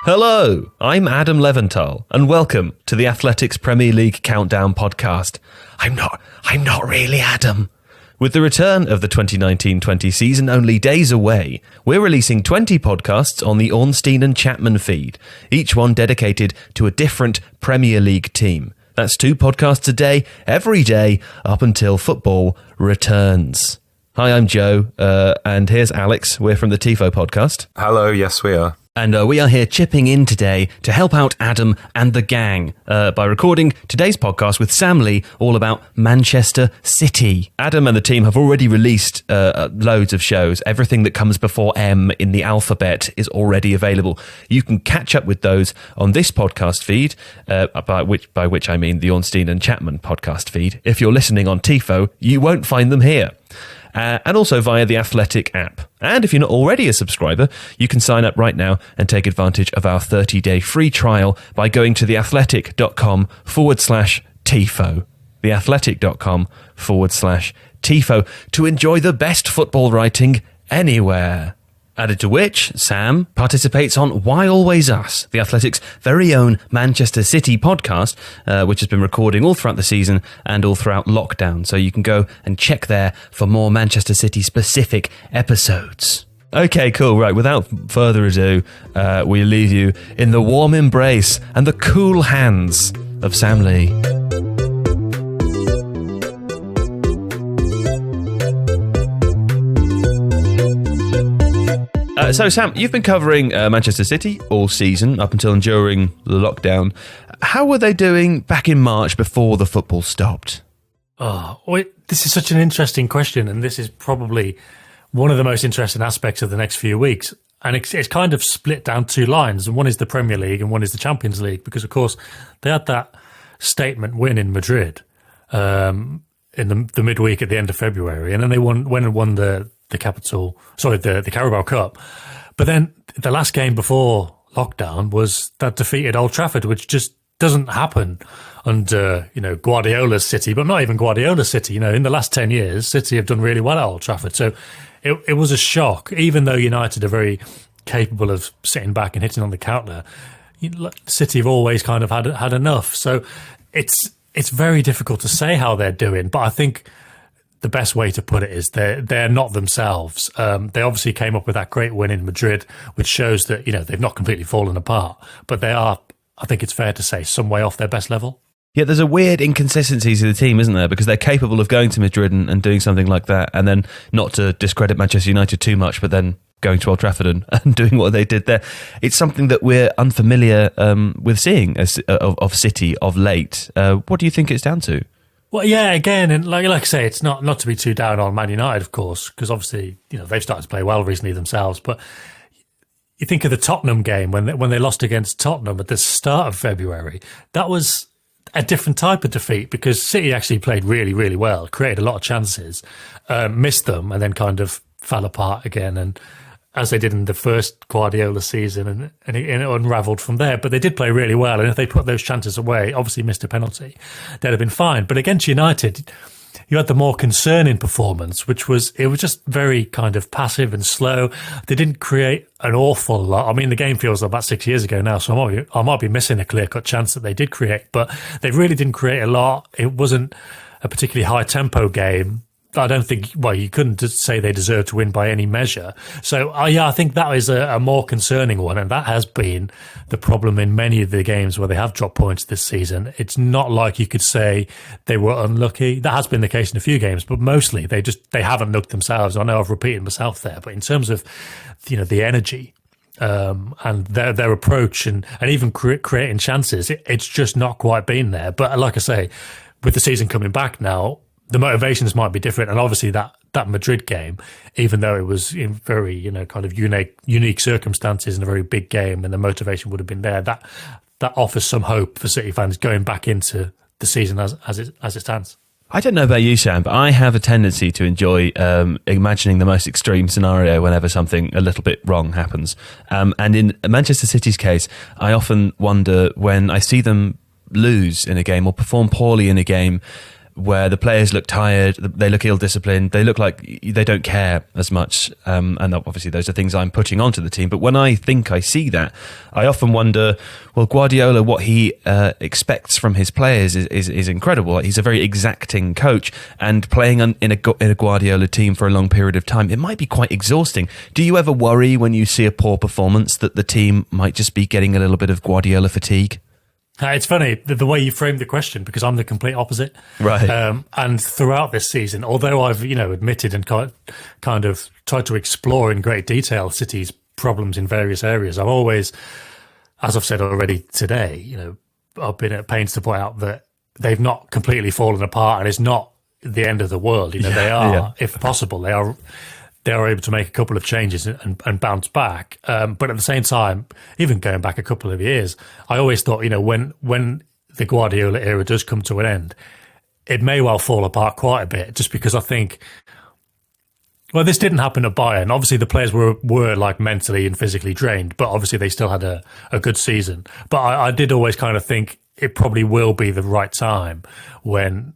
Hello, I'm Adam Leventhal, and welcome to the Athletics Premier League Countdown podcast. I'm not really Adam. With the return of the 2019-20 season only days away, we're releasing 20 podcasts on the Ornstein and Chapman feed, each one dedicated to a different Premier League team. That's 2 podcasts a day, every day, up until football returns. Hi, I'm Joe, and here's Alex. We're from the Tifo podcast. Hello, yes we are. And we are here chipping in today to help out Adam and the gang by recording today's podcast with Sam Lee, all about Manchester City. Adam and the team have already released loads of shows. Everything that comes before M in the alphabet is already available. You can catch up with those on this podcast feed, by which I mean the Ornstein and Chapman podcast feed. If you're listening on Tifo, you won't find them here. And also via the Athletic app. And if you're not already a subscriber, you can sign up right now and take advantage of our 30-day free trial by going to theathletic.com/Tifo. Theathletic.com/Tifo to enjoy the best football writing anywhere. Added to which, Sam participates on Why Always Us, the Athletic's very own Manchester City podcast, which has been recording all throughout the season and all throughout lockdown. So you can go and check there for more Manchester City specific episodes. Okay, cool. Right, without further ado, we leave you in the warm embrace and the cool hands of Sam Lee. So, Sam, you've been covering Manchester City all season, up until and during the lockdown. How were they doing back in March before the football stopped? This is such an interesting question, and this is probably one of the most interesting aspects of the next few weeks. And it's kind of split down 2 lines, and one is the Premier League and one is the Champions League, because, of course, they had that statement win in Madrid in the midweek at the end of February, and then they won the Carabao Cup. But then the last game before lockdown was that defeat at Old Trafford, which just doesn't happen under, Guardiola's City, but not even Guardiola's City. In the last 10 years, City have done really well at Old Trafford. So it was a shock, even though United are very capable of sitting back and hitting on the counter. City have always kind of had enough. So it's very difficult to say how they're doing, but I think the best way to put it is they're not themselves. They obviously came up with that great win in Madrid, which shows that they've not completely fallen apart, but they are, I think it's fair to say, some way off their best level. Yeah, there's a weird inconsistency to the team, isn't there? Because they're capable of going to Madrid and doing something like that, and then, not to discredit Manchester United too much, but then going to Old Trafford and doing what they did there. It's something that we're unfamiliar with seeing of City of late. What do you think it's down to? Well, yeah, again, and like I say, it's not to be too down on Man United, of course, because obviously they've started to play well recently themselves. But you think of the Tottenham game when they lost against Tottenham at the start of February. That was a different type of defeat because City actually played really, really well, created a lot of chances, missed them, and then kind of fell apart again. And as they did in the first Guardiola season, and it unravelled from there. But they did play really well, and if they put those chances away, obviously missed a penalty, they'd have been fine. But against United, you had the more concerning performance, which was just very kind of passive and slow. They didn't create an awful lot. I mean, the game feels about 6 years ago now, so I might be missing a clear-cut chance that they did create, but they really didn't create a lot. It wasn't a particularly high-tempo game. I don't think, you couldn't say they deserve to win by any measure. So, I think that is a more concerning one, and that has been the problem in many of the games where they have dropped points this season. It's not like you could say they were unlucky. That has been the case in a few games, but mostly they haven't looked themselves. I know I've repeated myself there, but in terms of, the energy, and their approach and even creating chances, it's just not quite been there. But like I say, with the season coming back now, the motivations might be different, and obviously that Madrid game, even though it was in very kind of unique circumstances and a very big game, and the motivation would have been there, that offers some hope for City fans going back into the season as it stands. I don't know about you, Sam, but I have a tendency to enjoy imagining the most extreme scenario whenever something a little bit wrong happens. And in Manchester City's case, I often wonder when I see them lose in a game or perform poorly in a game, where the players look tired, they look ill-disciplined, they look like they don't care as much. And obviously those are things I'm putting onto the team. But when I think I see that, I often wonder, well, Guardiola, what he expects from his players is incredible. Like, he's a very exacting coach, and playing in a Guardiola team for a long period of time, it might be quite exhausting. Do you ever worry when you see a poor performance that the team might just be getting a little bit of Guardiola fatigue? It's funny the way you framed the question, because I'm the complete opposite. Right. And throughout this season, although I've admitted and kind of tried to explore in great detail City's problems in various areas, I'm always, as I've said already today, I've been at pains to point out that they've not completely fallen apart, and it's not the end of the world. They are, if possible, they are able to make a couple of changes and bounce back. But at the same time, even going back a couple of years, I always thought, when the Guardiola era does come to an end, it may well fall apart quite a bit, just because I think, well, this didn't happen at Bayern. Obviously, the players were like mentally and physically drained, but obviously they still had a good season. But I did always kind of think it probably will be the right time when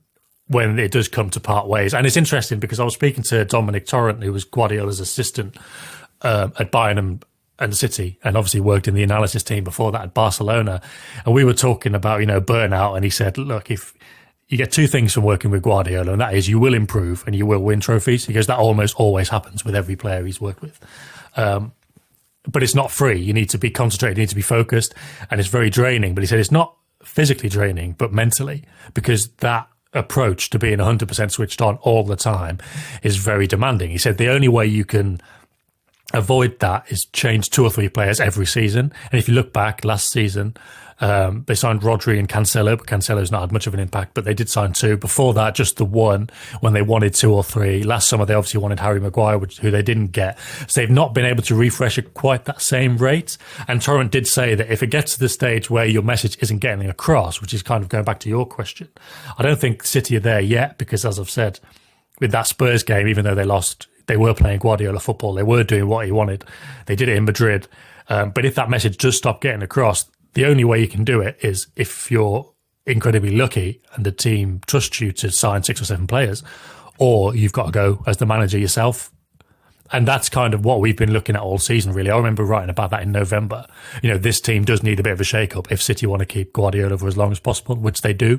it does come to part ways. And it's interesting because I was speaking to Dominic Torrent, who was Guardiola's assistant at Bayern and City, and obviously worked in the analysis team before that at Barcelona. And we were talking about, burnout. And he said, look, if you get two things from working with Guardiola, and that is you will improve and you will win trophies. He goes, that almost always happens with every player he's worked with. But it's not free. You need to be concentrated, you need to be focused, and it's very draining. But he said it's not physically draining, but mentally, because that approach to being 100% switched on all the time is very demanding. He said the only way you can avoid that is change two or three players every season. And if you look back last season, they signed Rodri and Cancelo, but Cancelo's not had much of an impact, but they did sign two. Before that, just the one when they wanted two or three. Last summer, they obviously wanted Harry Maguire, who they didn't get. So they've not been able to refresh at quite that same rate. And Torrent did say that if it gets to the stage where your message isn't getting across, which is kind of going back to your question, I don't think City are there yet, because as I've said, with that Spurs game, even though they lost, they were playing Guardiola football. They were doing what he wanted. They did it in Madrid. But if that message does stop getting across, the only way you can do it is if you're incredibly lucky and the team trusts you to sign 6 or 7 players, or you've got to go as the manager yourself. And that's kind of what we've been looking at all season, really. I remember writing about that in November. This team does need a bit of a shake-up if City want to keep Guardiola for as long as possible, which they do.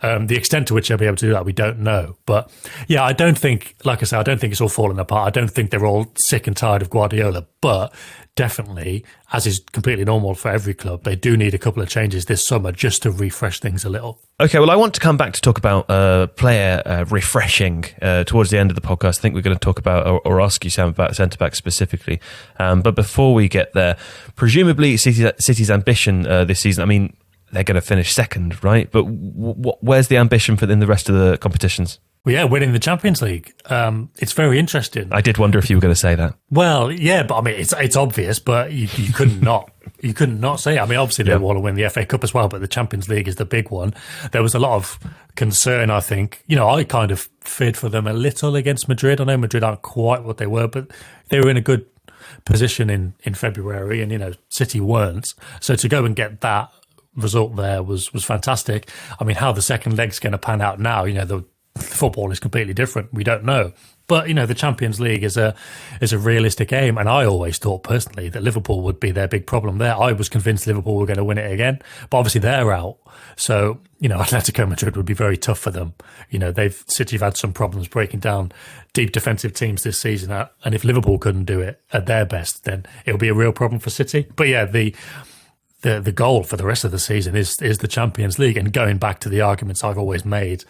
The extent to which they'll be able to do that, we don't know. But yeah, I don't think, like I say, I don't think it's all falling apart. I don't think they're all sick and tired of Guardiola, but definitely, as is completely normal for every club, they do need a couple of changes this summer just to refresh things a little. Okay, well, I want to come back to talk about player refreshing towards the end of the podcast. I think we're going to talk about or ask you, Sam, about centre-back specifically. But before we get there, presumably City's ambition this season, I mean, they're going to finish second, right? But where's the ambition in the rest of the competitions? Well, yeah, winning the Champions League. It's very interesting. I did wonder if you were going to say that. Well, yeah, but I mean, it's obvious, but you couldn't not. You couldn't not say it. I mean, obviously they want to win the FA Cup as well, but the Champions League is the big one. There was a lot of concern, I think. I kind of feared for them a little against Madrid. I know Madrid aren't quite what they were, but they were in a good position in February, and, City weren't. So to go and get that result there was fantastic. I mean, how the second leg's going to pan out now, the football is completely different. We don't know. But, the Champions League is a realistic aim. And I always thought personally that Liverpool would be their big problem there. I was convinced Liverpool were going to win it again. But obviously they're out. So, Atletico Madrid would be very tough for them. City have had some problems breaking down deep defensive teams this season. And if Liverpool couldn't do it at their best, then it'll be a real problem for City. But yeah, the goal for the rest of the season is the Champions League. And going back to the arguments I've always made,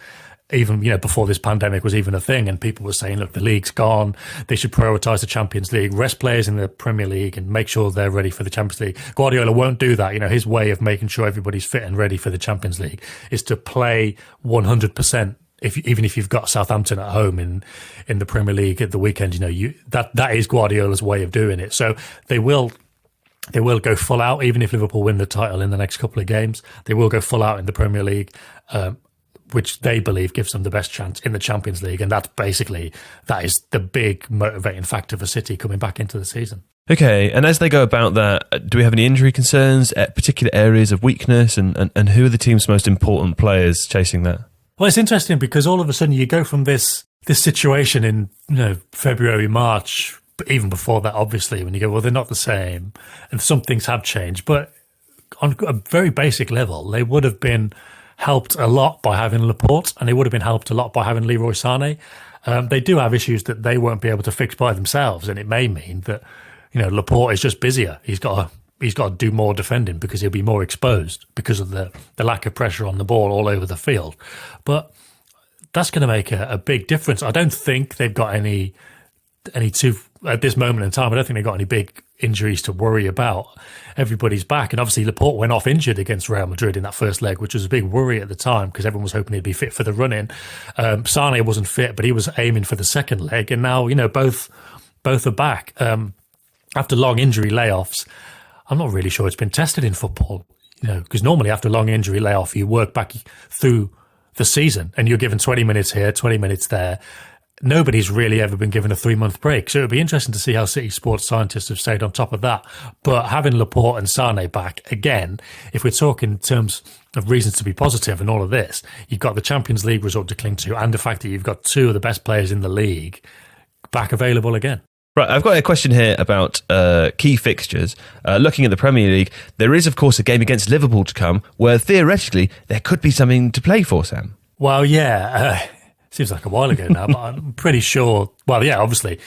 even before this pandemic was even a thing, and people were saying, look, the league's gone, they should prioritise the Champions League, rest players in the Premier League and make sure they're ready for the Champions League. Guardiola won't do that. His way of making sure everybody's fit and ready for the Champions League is to play 100%. Even if you've got Southampton at home in the Premier League at the weekend, that is Guardiola's way of doing it. So they will go full out, even if Liverpool win the title in the next couple of games. They will go full out in the Premier League, which they believe gives them the best chance in the Champions League. And that is the big motivating factor for City coming back into the season. Okay, and as they go about that, do we have any injury concerns, particular areas of weakness, and who are the team's most important players chasing that? Well, it's interesting because all of a sudden you go from this situation in February, March, even before that, obviously, when you go, well, they're not the same, and some things have changed, but on a very basic level, they would have been helped a lot by having Laporte, and they would have been helped a lot by having Leroy Sané. They do have issues that they won't be able to fix by themselves, and it may mean that Laporte is just busier. He's got to do more defending because he'll be more exposed because of the lack of pressure on the ball all over the field. But that's going to make a big difference. I don't think they've got any two at this moment in time. I don't think they've got any big injuries to worry about. Everybody's back, and obviously Laporte went off injured against Real Madrid in that first leg, which was a big worry at the time because everyone was hoping he'd be fit for the run-in. Sané wasn't fit, but he was aiming for the second leg, and now both are back after long injury layoffs. I'm not really sure it's been tested in football, because normally after a long injury layoff, you work back through the season and you're given 20 minutes here, 20 minutes there. Nobody's really ever been given a 3-month break. So it would be interesting to see how City sports scientists have stayed on top of that. But having Laporte and Sané back, again, if we're talking in terms of reasons to be positive and all of this, you've got the Champions League result to cling to and the fact that you've got two of the best players in the league back available again. Right, I've got a question here about key fixtures. Looking at the Premier League, there is, of course, a game against Liverpool to come where theoretically there could be something to play for, Sam. Well, yeah, seems like a while ago now, but I'm pretty sure. Well, yeah, obviously,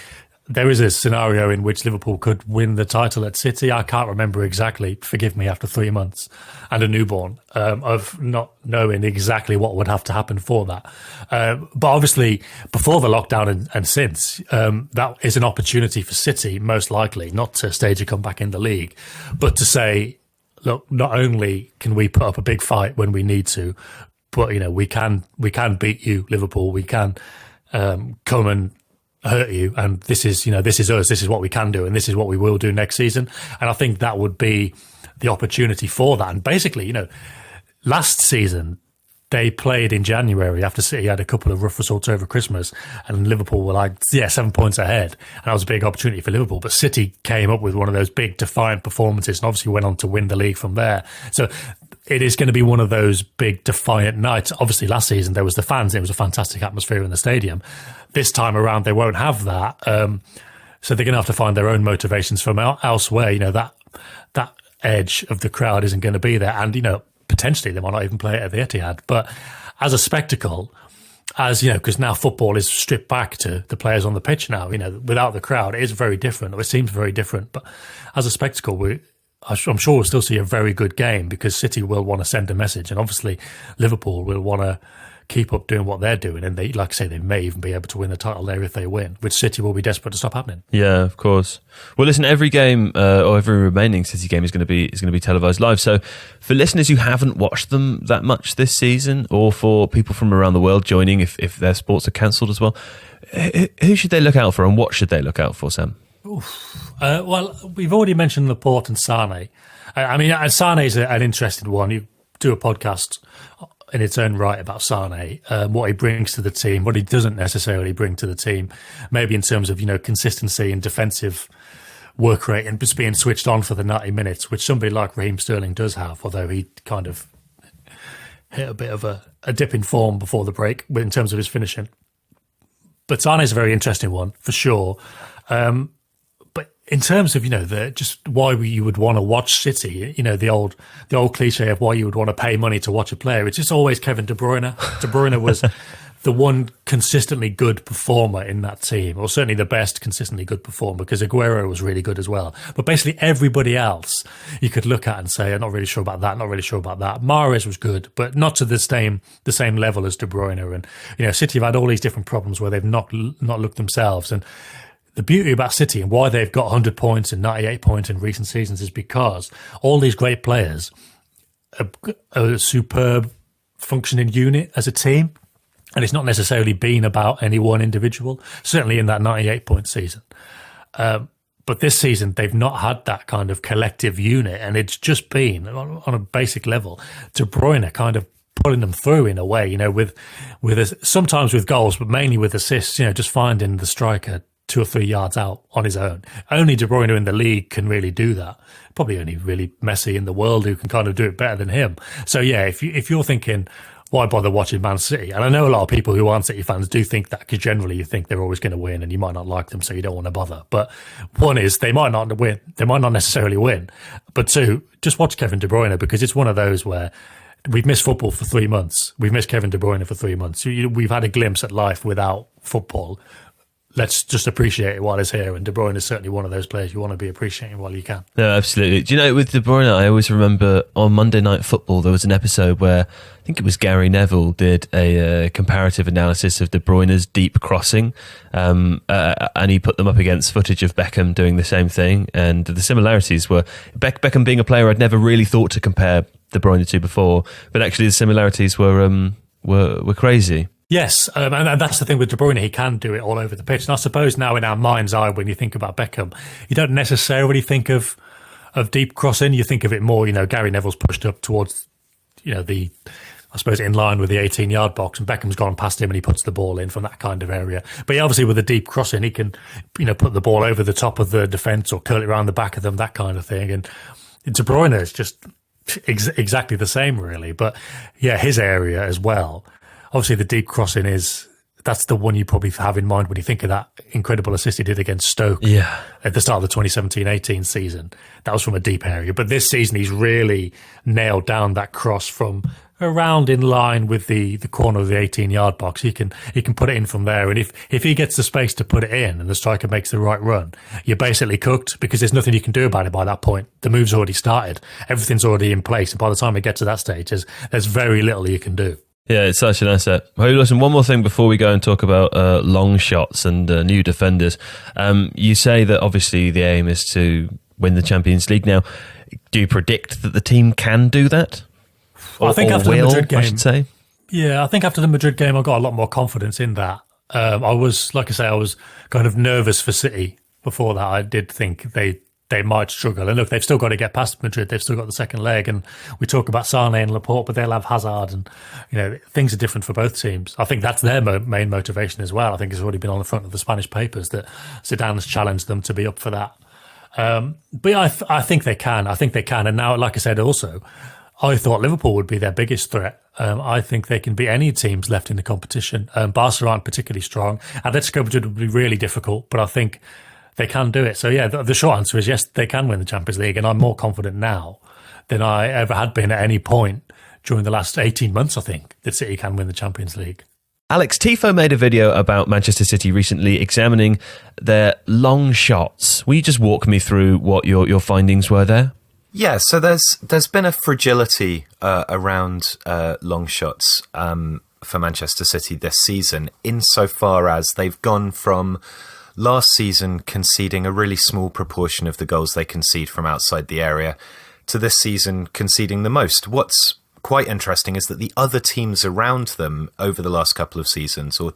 there is a scenario in which Liverpool could win the title at City. I can't remember exactly, forgive me, after 3 months and a newborn, of not knowing exactly what would have to happen for that. But obviously, before the lockdown and since, that is an opportunity for City, most likely, not to stage a comeback in the league, but to say, look, not only can we put up a big fight when we need to, but we can beat you, Liverpool. We can come and hurt you, and this is us. This is what we can do, and this is what we will do next season. And I think that would be the opportunity for that. And basically, last season they played in January after City had a couple of rough results over Christmas, and Liverpool were 7 points ahead, and that was a big opportunity for Liverpool. But City came up with one of those big defiant performances, and obviously went on to win the league from there. So it is going to be one of those big defiant nights. Obviously, last season there was the fans; it was a fantastic atmosphere in the stadium. This time around, they won't have that, so they're going to have to find their own motivations from elsewhere. That edge of the crowd isn't going to be there, and potentially they might not even play it at the Etihad. But as a spectacle, because now football is stripped back to the players on the pitch now. Without the crowd, it is very different, or it seems very different. But as a spectacle, I'm sure we'll still see a very good game because City will want to send a message, and obviously Liverpool will want to keep up doing what they're doing, and they, like I say, they may even be able to win the title there if they win, which City will be desperate to stop happening. Yeah, of course. Well, listen, every game or every remaining City game is going to be televised live. So, for listeners who haven't watched them that much this season, or for people from around the world joining if their sports are cancelled as well, who should they look out for, and what should they look out for, Sam? Well, we've already mentioned Laporte and Sané. Sané is an interesting one. You do a podcast in its own right about Sané, what he brings to the team, what he doesn't necessarily bring to the team, maybe in terms of consistency and defensive work rate and just being switched on for the 90 minutes, which somebody like Raheem Sterling does have, although he kind of hit a bit of a dip in form before the break in terms of his finishing. But Sané is a very interesting one for sure. But in terms of just why you would want to watch City, the old cliche of why you would want to pay money to watch a player, it's just always Kevin De Bruyne. De Bruyne was the one consistently good performer in that team, or certainly the best consistently good performer, because Aguero was really good as well. But basically everybody else you could look at and say, I'm not really sure about that, not really sure about that. Mahrez was good, but not to the same level as De Bruyne. And City have had all these different problems where they've not looked themselves. And the beauty about City and why they've got 100 points and 98 points in recent seasons is because all these great players are a superb functioning unit as a team. And it's not necessarily been about any one individual, certainly in that 98-point season. But this season, they've not had that kind of collective unit. And it's just been, on a basic level, De Bruyne kind of pulling them through in a way, sometimes with goals, but mainly with assists, just finding the striker 2 or 3 yards out on his own. Only De Bruyne in the league can really do that. Probably only really Messi in the world who can kind of do it better than him. So yeah, if you're thinking, why bother watching Man City? And I know a lot of people who aren't City fans do think that, because generally you think they're always going to win and you might not like them, so you don't want to bother. But one is, they might not win. They might not necessarily win. But two, just watch Kevin De Bruyne, because it's one of those where we've missed football for 3 months. We've missed Kevin De Bruyne for 3 months. We've had a glimpse at life without football. Let's just appreciate it while it's here. And De Bruyne is certainly one of those players you want to be appreciating while you can. No, absolutely. Do you know, with De Bruyne, I always remember on Monday Night Football, there was an episode where I think it was Gary Neville did a comparative analysis of De Bruyne's deep crossing, and he put them up against footage of Beckham doing the same thing. And the similarities were Beckham being a player I'd never really thought to compare De Bruyne to before, but actually the similarities were crazy. Yes, and that's the thing with De Bruyne, he can do it all over the pitch. And I suppose now in our mind's eye, when you think about Beckham, you don't necessarily think of deep crossing. You think of it more, Gary Neville's pushed up towards, I suppose in line with the 18-yard box, and Beckham's gone past him and he puts the ball in from that kind of area. But obviously with a deep crossing, he can, put the ball over the top of the defence or curl it around the back of them, that kind of thing. And De Bruyne is just exactly the same, really. But yeah, his area as well. Obviously, the deep crossing that's the one you probably have in mind when you think of that incredible assist he did against Stoke at the start of the 2017-18 season. That was from a deep area. But this season, he's really nailed down that cross from around in line with the corner of the 18-yard box. He can put it in from there. And if he gets the space to put it in and the striker makes the right run, you're basically cooked, because there's nothing you can do about it by that point. The move's already started. Everything's already in place. And by the time it gets to that stage, there's very little you can do. Yeah, it's such an asset. Hey, listen, one more thing before we go and talk about long shots and new defenders. You say that obviously the aim is to win the Champions League. Now, do you predict that the team can do that? I think after the Madrid game, I should say. Yeah, I think after the Madrid game, I got a lot more confidence in that. I was kind of nervous for City before that. I did think they might struggle. And look, they've still got to get past Madrid. They've still got the second leg. And we talk about Sane and Laporte, but they'll have Hazard. And, things are different for both teams. I think that's their main motivation as well. I think it's already been on the front of the Spanish papers that Zidane's challenged them to be up for that. But yeah, I think they can. I think they can. And now, like I said, also, I thought Liverpool would be their biggest threat. I think they can beat any teams left in the competition. Barca aren't particularly strong. Atletico Madrid would be really difficult, but I think they can do it. So yeah, the short answer is yes, they can win the Champions League, and I'm more confident now than I ever had been at any point during the last 18 months, I think, that City can win the Champions League. Alex, Tifo made a video about Manchester City recently examining their long shots. Will you just walk me through what your findings were there? Yeah, so there's been a fragility around long shots for Manchester City this season, insofar as they've gone from last season conceding a really small proportion of the goals they concede from outside the area to this season conceding the most. What's quite interesting is that the other teams around them over the last couple of seasons, or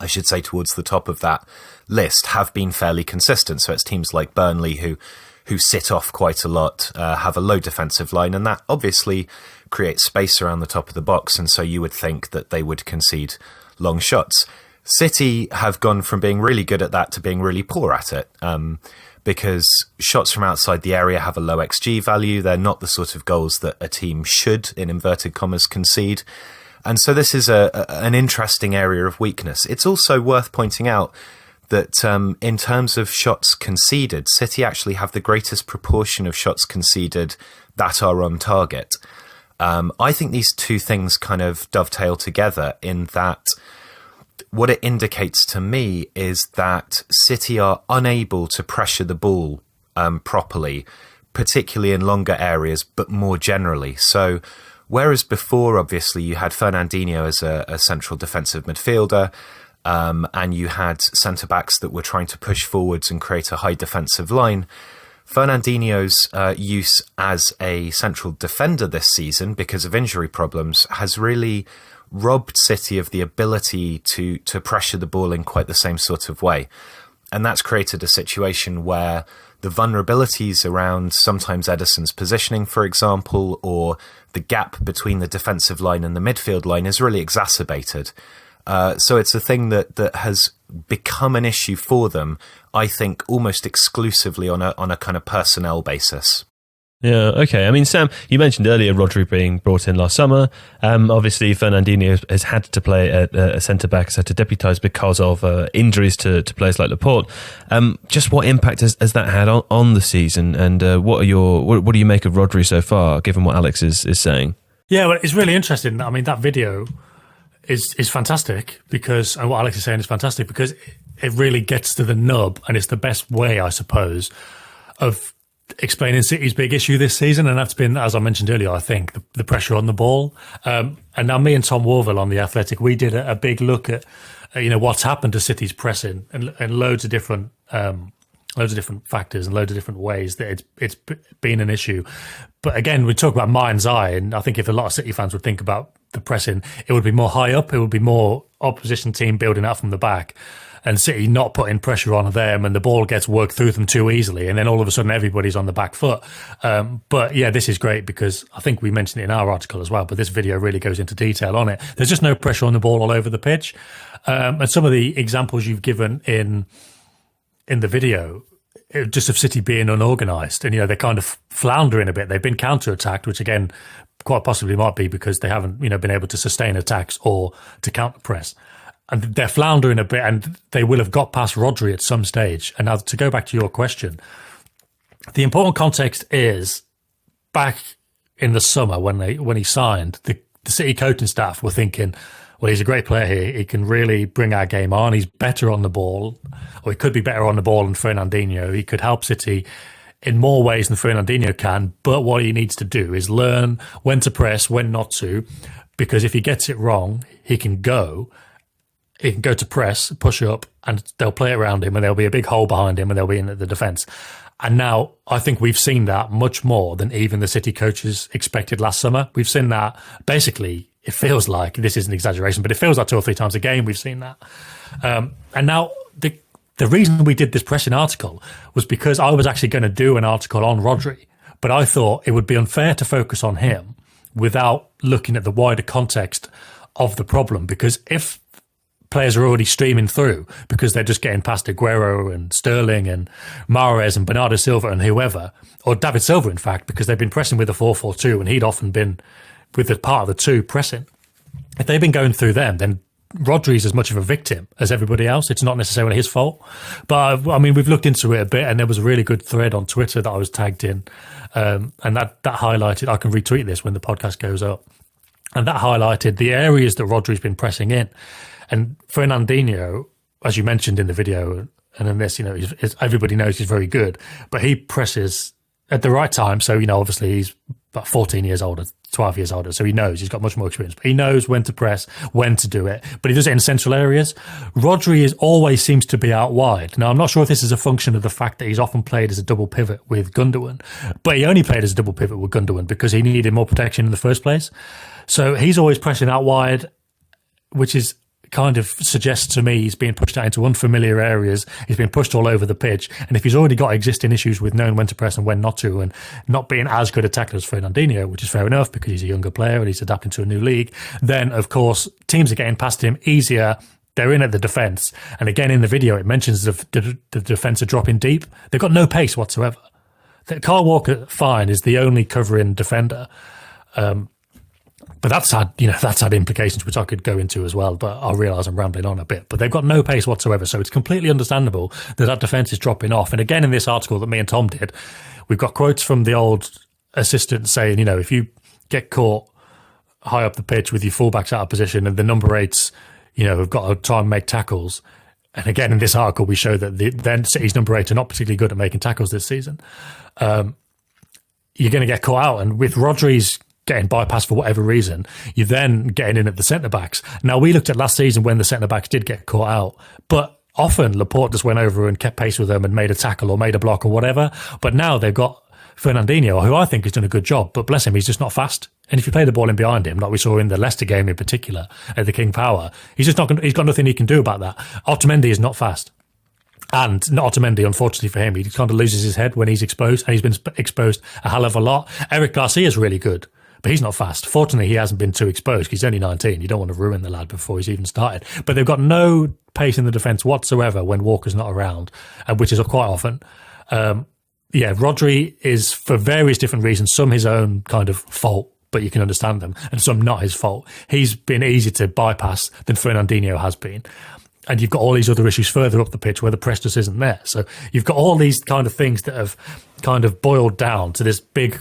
I should say towards the top of that list, have been fairly consistent. So it's teams like Burnley who sit off quite a lot, have a low defensive line, and that obviously creates space around the top of the box, and so you would think that they would concede long shots. City have gone from being really good at that to being really poor at it, because shots from outside the area have a low XG value. They're not the sort of goals that a team should, in inverted commas, concede. And so this is an interesting area of weakness. It's also worth pointing out that in terms of shots conceded, City actually have the greatest proportion of shots conceded that are on target. I think these two things kind of dovetail together in that what it indicates to me is that City are unable to pressure the ball properly, particularly in longer areas, but more generally. So whereas before, obviously, you had Fernandinho as a central defensive midfielder, and you had centre-backs that were trying to push forwards and create a high defensive line, Fernandinho's use as a central defender this season, because of injury problems, has really robbed City of the ability to pressure the ball in quite the same sort of way. And that's created a situation where the vulnerabilities around sometimes Ederson's positioning, for example, or the gap between the defensive line and the midfield line is really exacerbated. So it's a thing that has become an issue for them, I think, almost exclusively on a kind of personnel basis. Yeah, okay. I mean, Sam, you mentioned earlier Rodri being brought in last summer. Obviously, Fernandinho has had to play at a centre-back, has had to deputise because of injuries to players like Laporte. Just what impact has that had on the season, and what do you make of Rodri so far, given what Alex is saying? Yeah, well, it's really interesting. I mean, that video is fantastic because, and what Alex is saying is fantastic because it really gets to the nub, and it's the best way, I suppose, of explaining City's big issue this season, and that's been, as I mentioned earlier, I think, the pressure on the ball. And now me and Tom Worville on The Athletic, we did a big look at what's happened to City's pressing and loads of different factors and loads of different ways that it's been an issue. But again, we talk about mind's eye, and I think if a lot of City fans would think about the pressing, it would be more high up, it would be more opposition team building out from the back, and City not putting pressure on them, and the ball gets worked through them too easily, and then all of a sudden everybody's on the back foot. But yeah, this is great because I think we mentioned it in our article as well, but this video really goes into detail on it. There's just no pressure on the ball all over the pitch. And some of the examples you've given in the video, just of City being unorganised, and they're kind of floundering a bit. They've been counter-attacked, which again, quite possibly might be because they haven't been able to sustain attacks or to counter-press. And they're floundering a bit, and they will have got past Rodri at some stage. And now, to go back to your question, the important context is back in the summer when he signed, the City coaching staff were thinking, well, he's a great player here. He can really bring our game on. He's better on the ball, or he could be better on the ball than Fernandinho. He could help City in more ways than Fernandinho can. But what he needs to do is learn when to press, when not to, because if he gets it wrong, he can go to press, push up, and they'll play around him, and there'll be a big hole behind him, and they'll be in the defence. And now I think we've seen that much more than even the City coaches expected last summer. We've seen that basically, it feels like, this is an exaggeration, but it feels like 2 or 3 times a game we've seen that. And now the reason we did this pressing article was because I was actually going to do an article on Rodri, but I thought it would be unfair to focus on him without looking at the wider context of the problem, because if players are already streaming through because they're just getting past Aguero and Sterling and Mahrez and Bernardo Silva and whoever, or David Silva, in fact, because they've been pressing with a 4-4-2 and he'd often been with the part of the two pressing. If they've been going through them, then Rodri's as much of a victim as everybody else. It's not necessarily his fault. But, I mean, we've looked into it a bit, and there was a really good thread on Twitter that I was tagged in, and that highlighted, I can retweet this when the podcast goes up, and that highlighted the areas that Rodri's been pressing in. And Fernandinho, as you mentioned in the video, and in this, everybody knows he's very good, but he presses at the right time. So, obviously he's about 14 years older, 12 years older. So he knows, he's got much more experience, but he knows when to press, when to do it, but he does it in central areas. Rodri always seems to be out wide. Now, I'm not sure if this is a function of the fact that he's often played as a double pivot with Gundogan, but he only played as a double pivot with Gundogan because he needed more protection in the first place. So he's always pressing out wide, which is kind of suggests to me he's being pushed out into unfamiliar areas. He's been pushed all over the pitch. And if he's already got existing issues with knowing when to press and when not to, and not being as good a tackler as Fernandinho, which is fair enough because he's a younger player and he's adapting to a new league, then, of course, teams are getting past him easier. They're in at the defence. And again, in the video, it mentions the defence are dropping deep. They've got no pace whatsoever. Kyle Walker, fine, is the only covering defender. But that's had implications which I could go into as well, but I realise I'm rambling on a bit. But they've got no pace whatsoever, so it's completely understandable that defence is dropping off. And again, in this article that me and Tom did, we've got quotes from the old assistant saying, if you get caught high up the pitch with your fullbacks out of position and the number 8s, have got to try and make tackles. And again, in this article, we show that then City's number 8 are not particularly good at making tackles this season. You're going to get caught out. And with Rodri's getting bypassed for whatever reason, you're then getting in at the centre-backs. Now, we looked at last season when the centre-backs did get caught out, but often Laporte just went over and kept pace with them and made a tackle or made a block or whatever. But now they've got Fernandinho, who I think has done a good job, but bless him, he's just not fast. And if you play the ball in behind him, like we saw in the Leicester game in particular, at the King Power, he's just not. He's got nothing he can do about that. Otamendi is not fast. And not Otamendi, unfortunately for him, he kind of loses his head when he's exposed, and he's been exposed a hell of a lot. Eric Garcia's really good, but he's not fast. Fortunately, he hasn't been too exposed because he's only 19. You don't want to ruin the lad before he's even started. But they've got no pace in the defence whatsoever when Walker's not around, which is quite often. Yeah, Rodri is, for various different reasons, some his own kind of fault, but you can understand them, and some not his fault. He's been easier to bypass than Fernandinho has been. And you've got all these other issues further up the pitch where the press just isn't there. So you've got all these kind of things that have kind of boiled down to this big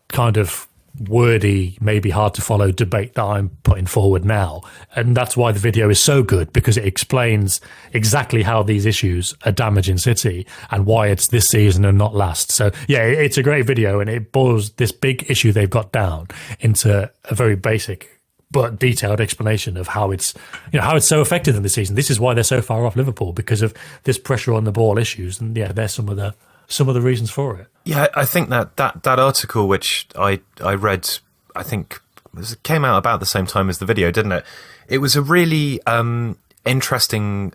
kind of wordy, maybe hard to follow debate that I'm putting forward now. And that's why the video is so good, because it explains exactly how these issues are damaging City and why it's this season and not last. So yeah, it's a great video, and it boils this big issue they've got down into a very basic but detailed explanation of how it's, you know, how it's so affected them this season. This is why they're so far off Liverpool, because of this pressure on the ball issues. And yeah, there's some of the reasons for it. Yeah, I think that article, which I read, I think it came out about the same time as the video, didn't it? It was a really interesting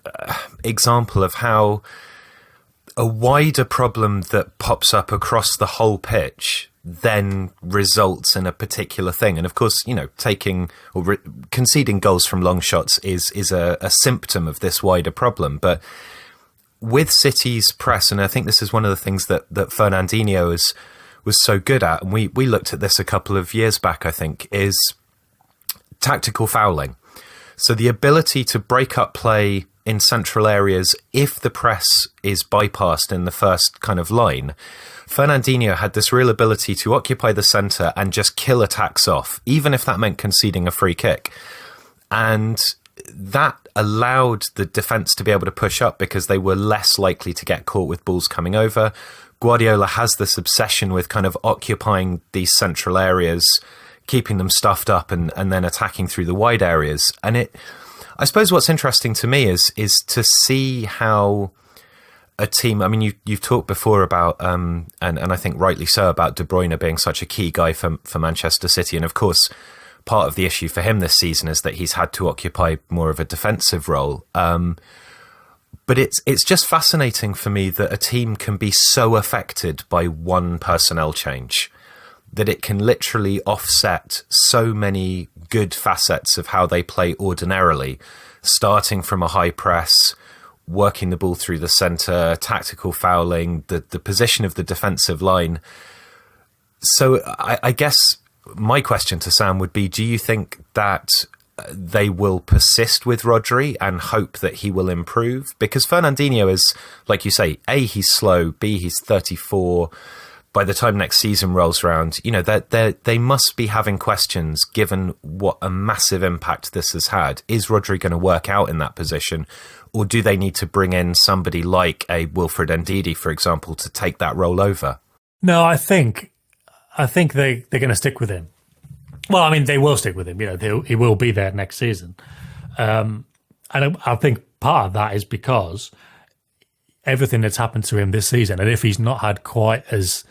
example of how a wider problem that pops up across the whole pitch then results in a particular thing. And of course, you know, taking or conceding goals from long shots is a symptom of this wider problem. But with City's press, and I think this is one of the things that Fernandinho was so good at, and we looked at this a couple of years back, I think, is tactical fouling. So the ability to break up play in central areas if the press is bypassed in the first kind of line. Fernandinho had this real ability to occupy the centre and just kill attacks off, even if that meant conceding a free kick. And that allowed the defence to be able to push up because they were less likely to get caught with balls coming over. Guardiola has this obsession with kind of occupying these central areas, keeping them stuffed up and then attacking through the wide areas. And I suppose what's interesting to me is to see how a team, I mean, you've talked before about, and I think rightly so, about De Bruyne being such a key guy for Manchester City. And of course, part of the issue for him this season is that he's had to occupy more of a defensive role. But it's just fascinating for me that a team can be so affected by one personnel change, that it can literally offset so many good facets of how they play ordinarily, starting from a high press, working the ball through the centre, tactical fouling, the position of the defensive line. So I guess my question to Sam would be, do you think that they will persist with Rodri and hope that he will improve? Because Fernandinho is, like you say, A, he's slow, B, he's 34. By the time next season rolls around, you know, they must be having questions given what a massive impact this has had. Is Rodri going to work out in that position? Or do they need to bring in somebody like a Wilfred Ndidi, for example, to take that role over? No, I think they're going to stick with him. Well, I mean, they will stick with him. You know, he will be there next season. And I think part of that is because everything that's happened to him this season, and if he's not had quite as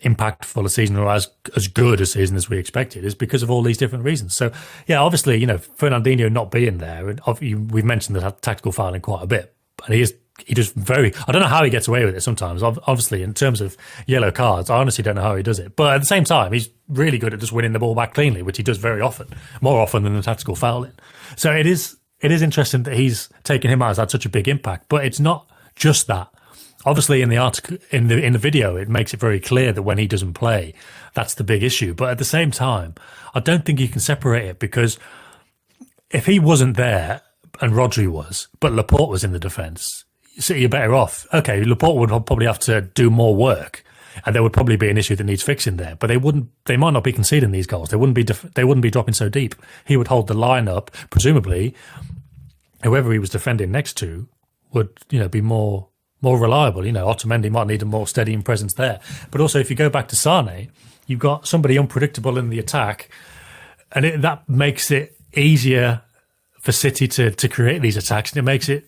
impactful a season or as good a season as we expected, is because of all these different reasons. So, yeah, obviously, you know, Fernandinho not being there, and we've mentioned the tactical fouling quite a bit, and he does I don't know how he gets away with it sometimes. Obviously, in terms of yellow cards, I honestly don't know how he does it. But at the same time, he's really good at just winning the ball back cleanly, which he does very often, more often than the tactical fouling. So it is interesting that he's taken him out has had such a big impact. But it's not just that. Obviously, in the article, in the video, it makes it very clear that when he doesn't play, that's the big issue. But at the same time, I don't think you can separate it, because if he wasn't there and Rodri was, but Laporte was in the defence, so you're better off. Okay, Laporte would probably have to do more work, and there would probably be an issue that needs fixing there. But they might not be conceding these goals. They wouldn't be dropping so deep. He would hold the line up. Presumably, whoever he was defending next to would, you know, be more reliable. You know, Otamendi might need a more steadying presence there. But also, if you go back to Sane, you've got somebody unpredictable in the attack, and that makes it easier for City to create these attacks, and it makes it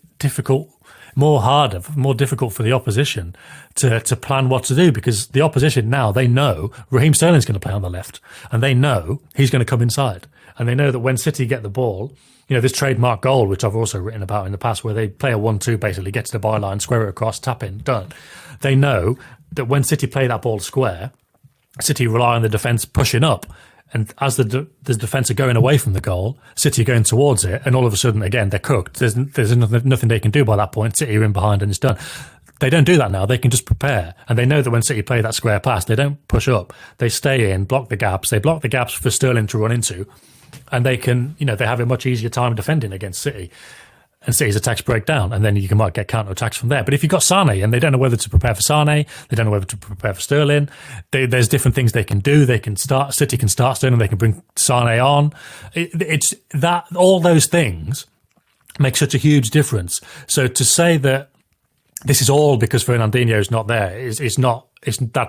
more difficult for the opposition to plan what to do, because the opposition now, they know Raheem Sterling's going to play on the left, and they know he's going to come inside, and they know that when City get the ball, you know, this trademark goal, which I've also written about in the past, where they play a 1-2, basically get to the byline, square it across, tap in, done. They know that when City play that ball square, City rely on the defence pushing up. And as the defence are going away from the goal, City are going towards it, and all of a sudden, again, they're cooked. There's nothing they can do by that point. City are in behind and it's done. They don't do that now. They can just prepare. And they know that when City play that square pass, they don't push up. They stay in, block the gaps. They block the gaps for Sterling to run into. And they can, they have a much easier time defending against City. And City's attacks break down. And then you might get counter-attacks from there. But if you've got Sané and they don't know whether to prepare for Sané, they don't know whether to prepare for Sterling, there's different things they can do. City can start Sterling, they can bring Sané on. It's that, all those things make such a huge difference. So to say that this is all because Fernandinho is not there that's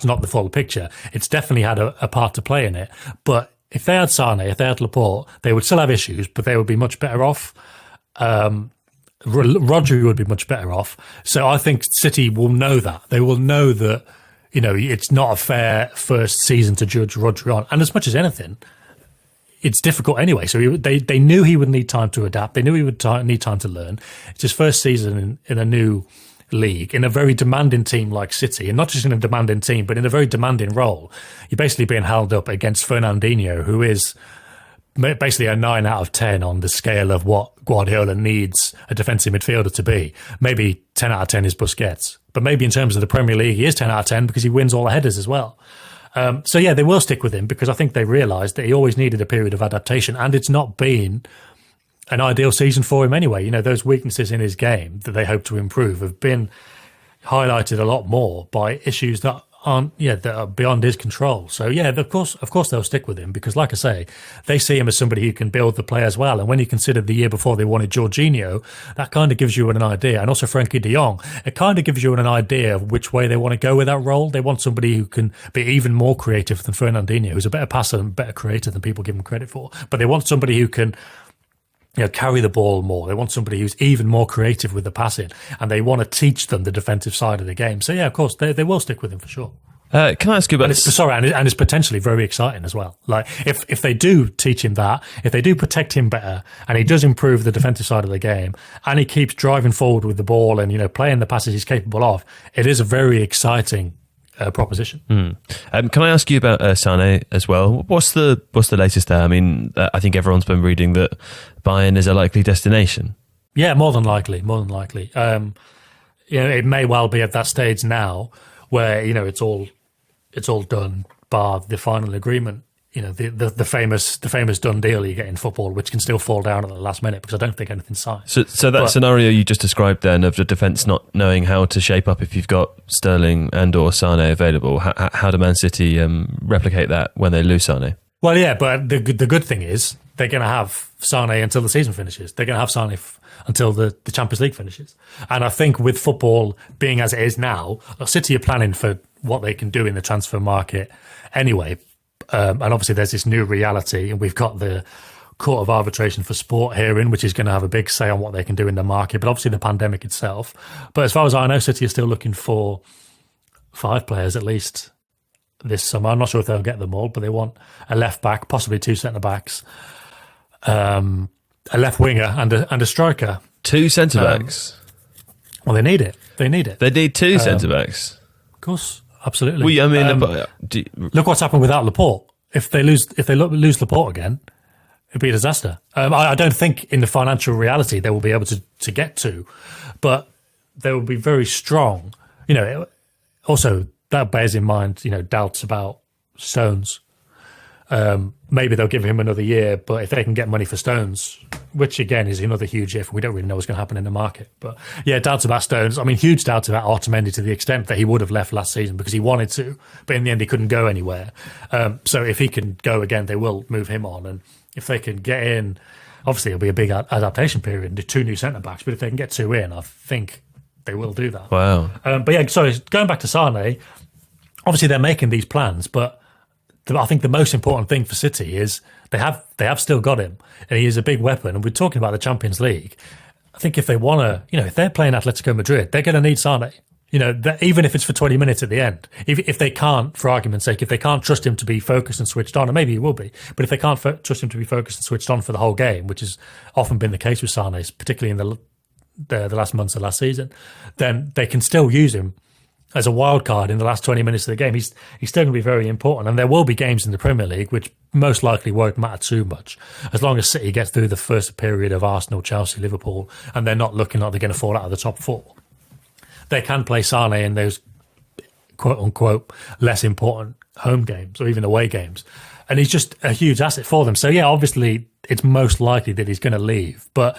not the full picture. It's definitely had a part to play in it. But if they had Sané, if they had Laporte, they would still have issues, but they would be much better off. Rodri would be much better off. So I think City will know that. They will know that, it's not a fair first season to judge Rodri on. And as much as anything, it's difficult anyway. So they knew he would need time to adapt. They knew he would need time to learn. It's his first season in a new league, in a very demanding team like City, and not just in a demanding team, but in a very demanding role. You're basically being held up against Fernandinho, who is basically a 9 out of 10 on the scale of what Guardiola needs a defensive midfielder to be. Maybe 10 out of 10 is Busquets, but maybe in terms of the Premier League, he is 10 out of 10 because he wins all the headers as well. So yeah, they will stick with him because I think they realised that he always needed a period of adaptation, and it's not been an ideal season for him anyway. Those weaknesses in his game that they hope to improve have been highlighted a lot more by issues that that are beyond his control. So yeah, of course they'll stick with him because, like I say, they see him as somebody who can build the play as well. And when you consider the year before they wanted Jorginho, that kind of gives you an idea. And also Frankie de Jong, it kind of gives you an idea of which way they want to go with that role. They want somebody who can be even more creative than Fernandinho, who's a better passer and better creator than people give him credit for. But they want somebody who can carry the ball more. They want somebody who's even more creative with the passing, and they want to teach them the defensive side of the game. So yeah, of course, they will stick with him for sure. Can I ask you about and it's potentially very exciting as well. Like if they do teach him that, if they do protect him better, and he does improve the defensive side of the game, and he keeps driving forward with the ball and playing the passes he's capable of, it is a very exciting proposition. Can I ask you about Sané as well? What's the latest there? I mean, I think everyone's been reading that Bayern is a likely destination. Yeah, more than likely. It may well be at that stage now where it's all done, bar the final agreement. The famous done deal you get in football, which can still fall down at the last minute because I don't think anything's signed. So that scenario you just described then of the defence not knowing how to shape up if you've got Sterling and or Sané available, how do Man City replicate that when they lose Sané? Well, yeah, but the good thing is they're going to have Sané until the season finishes. They're going to have Sané until the Champions League finishes. And I think with football being as it is now, City are planning for what they can do in the transfer market anyway. And obviously there's this new reality, and we've got the Court of Arbitration for Sport hearing, which is going to have a big say on what they can do in the market, but obviously the pandemic itself. But as far as I know, City is still looking for 5 players at least this summer. I'm not sure if they'll get them all, but they want a left back, possibly 2 centre backs, a left winger and a striker. 2 centre backs? Well, they need it. They need 2 centre backs. Of course. Absolutely. Look what's happened without Laporte. If they lose Laporte again, it'd be a disaster. I don't think in the financial reality they will be able to get to, but they will be very strong. Also that bears in mind, doubts about Stones. Maybe they'll give him another year, but if they can get money for Stones, which again is another huge if, we don't really know what's going to happen in the market. But yeah, doubts about Stones. I mean, huge doubts about Otamendi to the extent that he would have left last season because he wanted to, but in the end he couldn't go anywhere. So if he can go again, they will move him on. And if they can get in, obviously it'll be a big adaptation period, the 2 new centre-backs, but if they can get 2 in, I think they will do that. Wow. But yeah, sorry, going back to Sané, obviously they're making these plans, but I think the most important thing for City is they have still got him, and he is a big weapon. And we're talking about the Champions League. I think if they want to, if they're playing Atletico Madrid, they're going to need Sané. Even if it's for 20 minutes at the end, if they can't, for argument's sake, if they can't trust him to be focused and switched on, and maybe he will be, but if they can't trust him to be focused and switched on for the whole game, which has often been the case with Sané, particularly in the last months of last season, then they can still use him as a wild card in the last 20 minutes of the game. He's still going to be very important. And there will be games in the Premier League which most likely won't matter too much, as long as City gets through the first period of Arsenal, Chelsea, Liverpool, and they're not looking like they're going to fall out of the top 4. they can play Sane in those quote unquote less important home games or even away games. And he's just a huge asset for them. So yeah, obviously it's most likely that he's going to leave. But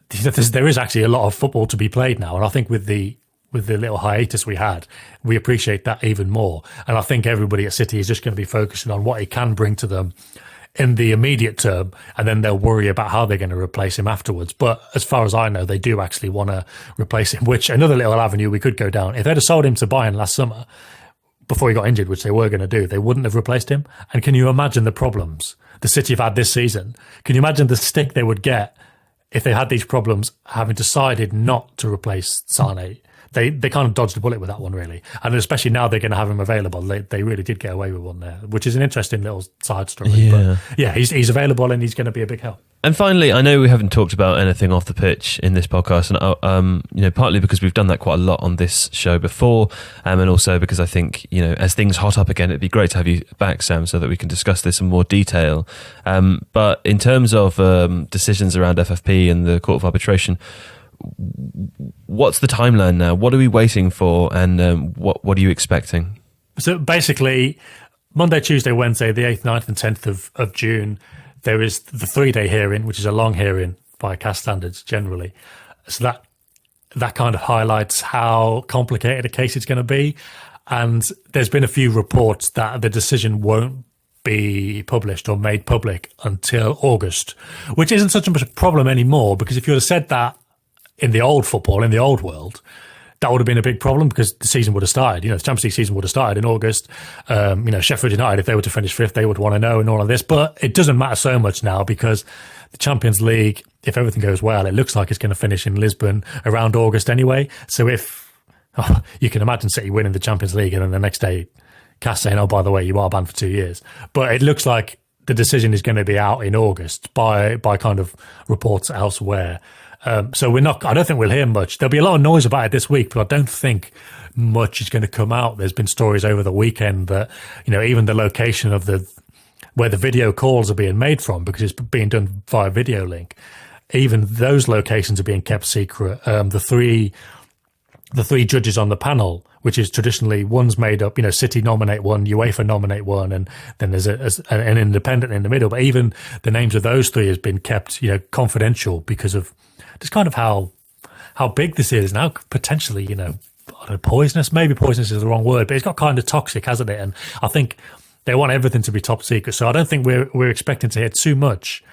there is actually a lot of football to be played now. And I think with the little hiatus we had, we appreciate that even more. And I think everybody at City is just going to be focusing on what he can bring to them in the immediate term, and then they'll worry about how they're going to replace him afterwards. But as far as I know, they do actually want to replace him, which another little avenue we could go down. If they'd have sold him to Bayern last summer, before he got injured, which they were going to do, they wouldn't have replaced him. And can you imagine the problems the City have had this season? Can you imagine the stick they would get if they had these problems, having decided not to replace Sane? They kind of dodged a bullet with that one, really. And especially now they're going to have him available. They really did get away with one there, which is an interesting little side story. Yeah. But yeah, he's available and he's going to be a big help. And finally, I know we haven't talked about anything off the pitch in this podcast, and partly because we've done that quite a lot on this show before, and also because I think, as things hot up again, it'd be great to have you back, Sam, so that we can discuss this in more detail. But in terms of decisions around FFP and the Court of Arbitration, what's the timeline now? What are we waiting for, and what are you expecting? So basically, Monday, Tuesday, Wednesday, the 8th, 9th and 10th of June, there is the 3-day hearing, which is a long hearing by CAS standards generally. So that kind of highlights how complicated a case it's going to be. And there's been a few reports that the decision won't be published or made public until August, which isn't such a problem anymore, because if you had said that in the old football, in the old world, that would have been a big problem, because the season would have started. The Champions League season would have started in August. Sheffield United, if they were to finish fifth, they would want to know and all of this. But it doesn't matter so much now, because the Champions League, if everything goes well, it looks like it's going to finish in Lisbon around August anyway. So you can imagine City winning the Champions League and then the next day CAS saying, oh, by the way, you are banned for 2 years. But it looks like the decision is going to be out in August by kind of reports elsewhere. So I don't think we'll hear much. There'll be a lot of noise about it this week, but I don't think much is going to come out. There's been stories over the weekend that, even the location of where the video calls are being made from, because it's being done via video link, even those locations are being kept secret. The three judges on the panel, which is traditionally, one's made up, City nominate one, UEFA nominate one, and then there's an independent in the middle. But even the names of those three has been kept, confidential, because of just kind of how big this is now. Potentially, I don't know, poisonous. Maybe poisonous is the wrong word, but it's got kind of toxic, hasn't it? And I think they want everything to be top secret. So I don't think we're expecting to hear too much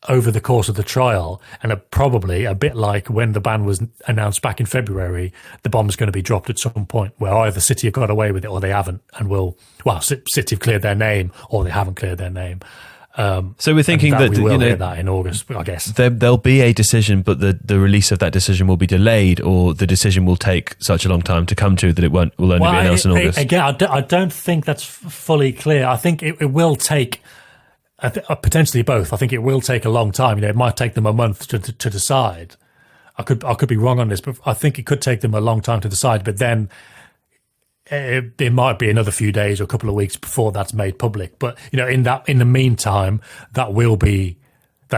over the course of the trial, and probably a bit like when the ban was announced back in February, the bomb is going to be dropped at some point where either City have got away with it or they haven't, and City have cleared their name or they haven't cleared their name. So we're thinking that we will hear that in August, I guess. There'll be a decision, but the release of that decision will be delayed, or the decision will take such a long time to come to that it will only be announced in August. Again, I don't think that's fully clear. I think it will take potentially both. I think it will take a long time. It might take them a month to decide. I could be wrong on this, but I think it could take them a long time to decide. But then it might be another few days or a couple of weeks before that's made public. But in the meantime, that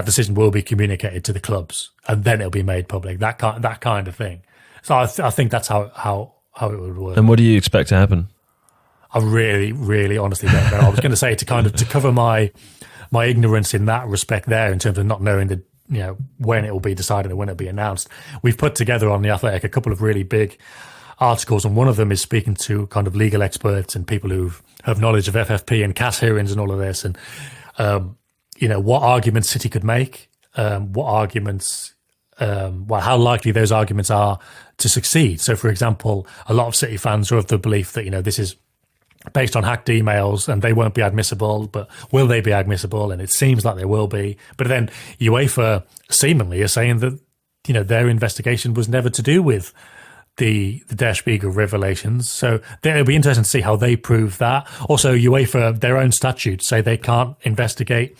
decision will be communicated to the clubs, and then it'll be made public. That kind of thing. So I think that's how it would work. And what do you expect to happen? I really, really honestly don't know. I was going to say to cover my ignorance in that respect there, in terms of not knowing when it will be decided and when it'll be announced. We've put together on The Athletic a couple of really big articles, and one of them is speaking to kind of legal experts and people who have knowledge of FFP and CAS hearings and all of this, and what arguments City could make, what arguments, how likely those arguments are to succeed. So, for example, a lot of City fans are of the belief that this is based on hacked emails and they won't be admissible, but will they be admissible? And it seems like they will be. But then UEFA seemingly are saying that their investigation was never to do with the Der Spiegel revelations. So it'll be interesting to see how they prove that. Also, UEFA, their own statutes say they can't investigate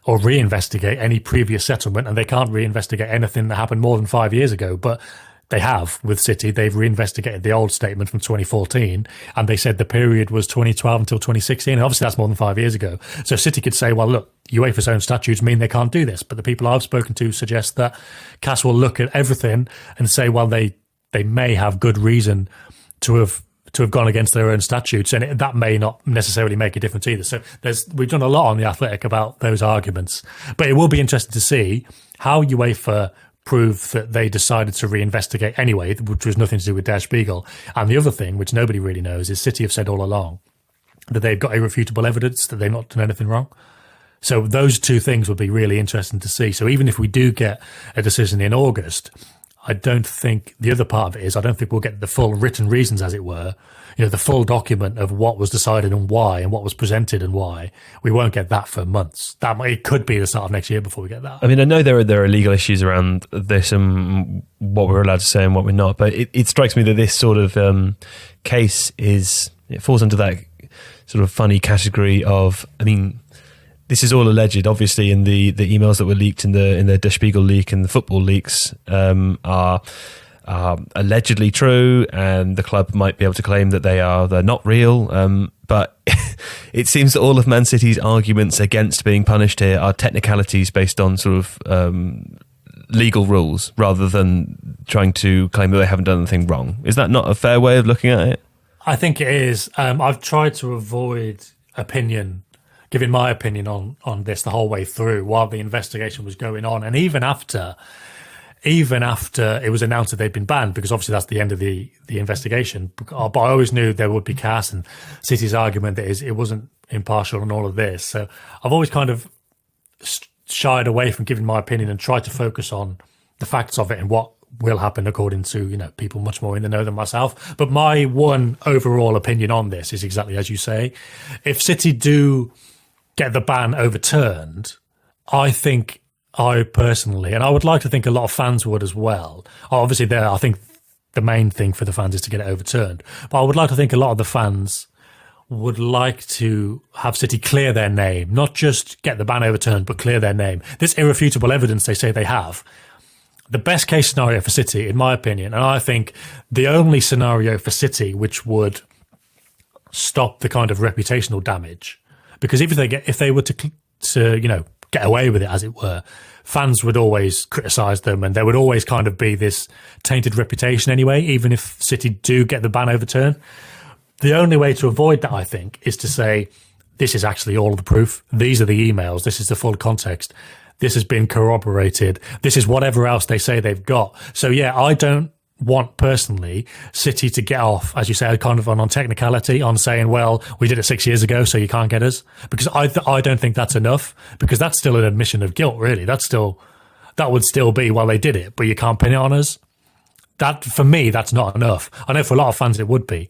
or reinvestigate any previous settlement, and they can't reinvestigate anything that happened more than 5 years ago. But they have with City. They've reinvestigated the old statement from 2014, and they said the period was 2012 until 2016. And obviously, that's more than 5 years ago. So City could say, well, look, UEFA's own statutes mean they can't do this. But the people I've spoken to suggest that CAS will look at everything and say, well, they they may have good reason to have gone against their own statutes, and that may not necessarily make a difference either. So we've done a lot on The Athletic about those arguments, but it will be interesting to see how UEFA prove that they decided to reinvestigate anyway, which was nothing to do with Der Spiegel. And the other thing, which nobody really knows, is City have said all along that they've got irrefutable evidence that they've not done anything wrong. So those two things would be really interesting to see. So even if we do get a decision in August, I don't think the other part of it is I don't think we'll get the full written reasons, as it were, the full document of what was decided and why, and what was presented and why. We won't get that for months. It could be the start of next year before we get that. I mean, I know there are legal issues around this and what we're allowed to say and what we're not, but it strikes me that this sort of case it falls into that sort of funny category of, I mean, this is all alleged. Obviously, in the emails that were leaked in the Der Spiegel leak and the football leaks are allegedly true, and the club might be able to claim that they're not real. But it seems that all of Man City's arguments against being punished here are technicalities based on sort of legal rules, rather than trying to claim that they haven't done anything wrong. Is that not a fair way of looking at it? I think it is. I've tried to avoid giving my opinion on this the whole way through while the investigation was going on, and even after it was announced that they'd been banned, because obviously that's the end of the investigation. But I always knew there would be chaos, and City's argument that it wasn't impartial and all of this. So I've always kind of shied away from giving my opinion and tried to focus on the facts of it and what will happen according to people much more in the know than myself. But my one overall opinion on this is exactly as you say. If City do get the ban overturned, I personally, and I would like to think a lot of fans would as well. Obviously, I think the main thing for the fans is to get it overturned. But I would like to think a lot of the fans would like to have City clear their name, not just get the ban overturned, but clear their name. This irrefutable evidence they say they have. The best case scenario for City, in my opinion, and I think the only scenario for City which would stop the kind of reputational damage, because if they were to get away with it, as it were, fans would always criticise them, and there would always kind of be this tainted reputation anyway, even if City do get the ban overturned. The only way to avoid that, I think, is to say, this is actually all of the proof. These are the emails. This is the full context. This has been corroborated. This is whatever else they say they've got. So, yeah, I don't want personally City to get off, as you say, kind of on technicality, on saying, well, we did it 6 years ago, so you can't get us. Because I don't think that's enough, because that's still an admission of guilt, really. That would still be, well, they did it, but you can't pin it on us. That, for me, that's not enough. I know for a lot of fans it would be.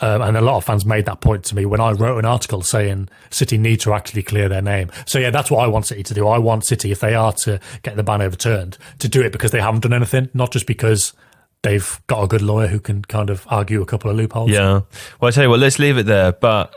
And a lot of fans made that point to me when I wrote an article saying City need to actually clear their name. So, yeah, that's what I want City to do. I want City, if they are to get the ban overturned, to do it because they haven't done anything, not just because they've got a good lawyer who can kind of argue a couple of loopholes. Yeah. Well, I tell you what, let's leave it there. But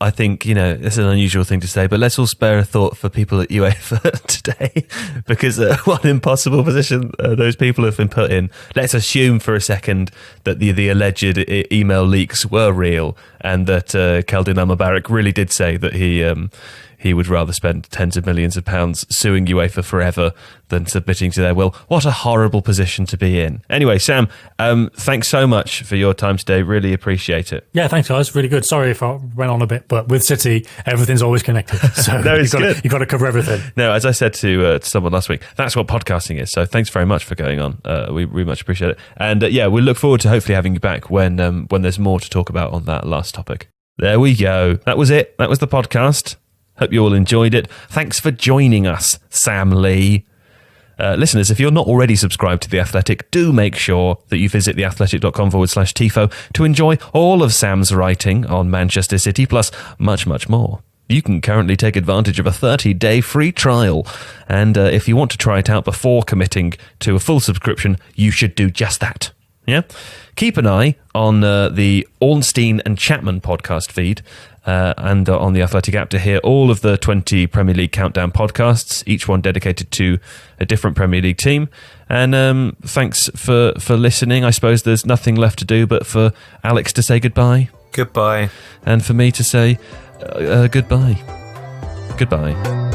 I think, it's an unusual thing to say, but let's all spare a thought for people at UEFA today, because what an impossible position those people have been put in. Let's assume for a second that the alleged email leaks were real, and that Khaldun Al-Mubarak really did say that he would rather spend tens of millions of pounds suing UEFA forever than submitting to their will. What a horrible position to be in. Anyway, Sam, thanks so much for your time today. Really appreciate it. Yeah, thanks, guys. Really good. Sorry if I went on a bit, but with City, everything's always connected. So No, you've got to cover everything. No, as I said to someone last week, that's what podcasting is. So thanks very much for going on. We much appreciate it. And we look forward to hopefully having you back when there's more to talk about on that last topic. There we go. That was it. That was the podcast. Hope you all enjoyed it. Thanks for joining us, Sam Lee. Listeners, if you're not already subscribed to The Athletic, do make sure that you visit theathletic.com/Tifo to enjoy all of Sam's writing on Manchester City, plus much, much more. You can currently take advantage of a 30-day free trial. And if you want to try it out before committing to a full subscription, you should do just that. Yeah? Keep an eye on the Ornstein and Chapman podcast feed and on the Athletic app to hear all of the 20 Premier League Countdown podcasts, each one dedicated to a different Premier League team. And thanks for listening. I suppose there's nothing left to do but for Alex to say goodbye. Goodbye. And for me to say goodbye. Goodbye.